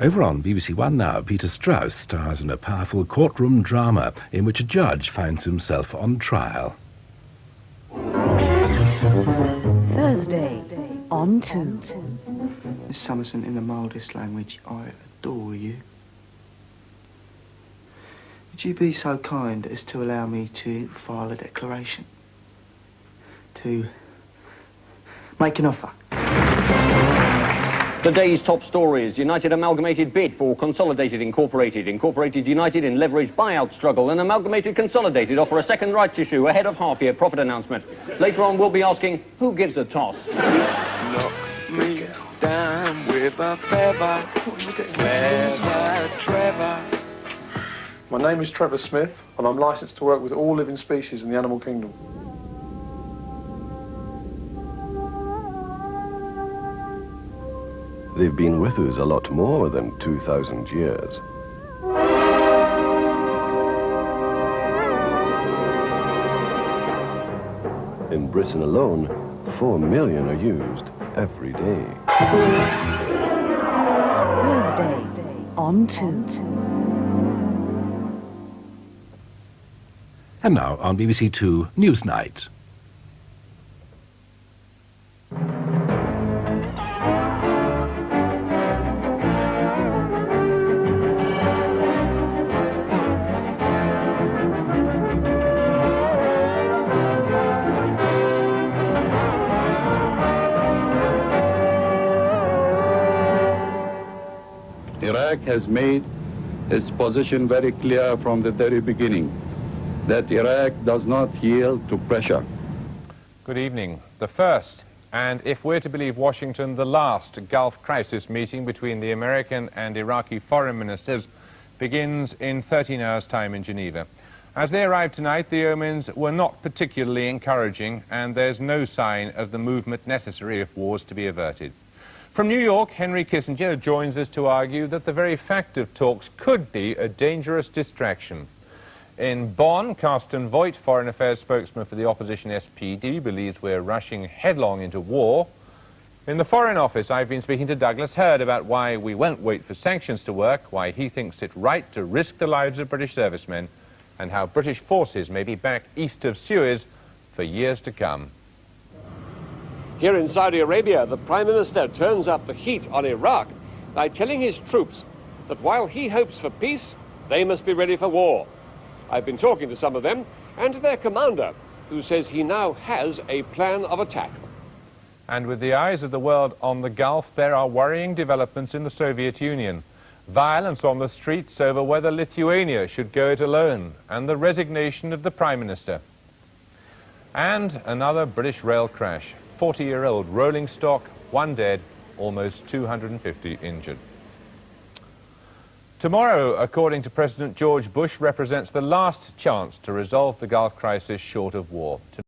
Over on BBC One now, Peter Strauss stars in a powerful courtroom drama in which a judge finds himself on trial. Thursday on 2. Miss Summerson, in the mildest language, I adore you. Would you be so kind as to allow me to file a declaration? To make an offer? The day's top stories: United Amalgamated bid for Consolidated Incorporated. Incorporated United in leveraged buyout struggle, and Amalgamated Consolidated offer a second rights issue ahead of half-year profit announcement. Later on, we'll be asking, who gives a toss? Knock me down with a feather, Trevor, Trevor. My name is Trevor Smith, and I'm licensed to work with all living species in the animal kingdom. They've been with us a lot more than 2,000 years. In Britain alone, 4 million are used every day. Thursday on 2. And now on BBC Two, Newsnight. Iraq has made its position very clear from the very beginning, that Iraq does not yield to pressure. Good evening. The first, and if we're to believe Washington, the last Gulf crisis meeting between the American and Iraqi foreign ministers begins in 13 hours' time in Geneva. As they arrived tonight, the omens were not particularly encouraging, and there's no sign of the movement necessary if wars to be averted. From New York, Henry Kissinger joins us to argue that the very fact of talks could be a dangerous distraction. In Bonn, Carsten Voigt, Foreign Affairs spokesman for the opposition SPD, believes we're rushing headlong into war. In the Foreign Office, I've been speaking to Douglas Hurd about why we won't wait for sanctions to work, why he thinks it right to risk the lives of British servicemen, and how British forces may be back east of Suez for years to come. Here in Saudi Arabia, the Prime Minister turns up the heat on Iraq by telling his troops that while he hopes for peace, they must be ready for war. I've been talking to some of them and to their commander, who says he now has a plan of attack. And with the eyes of the world on the Gulf, there are worrying developments in the Soviet Union. Violence on the streets over whether Lithuania should go it alone, and the resignation of the Prime Minister. And another British rail crash. 40-year-old rolling stock, 1 dead, almost 250 injured. Tomorrow, according to President George Bush, represents the last chance to resolve the Gulf crisis short of war.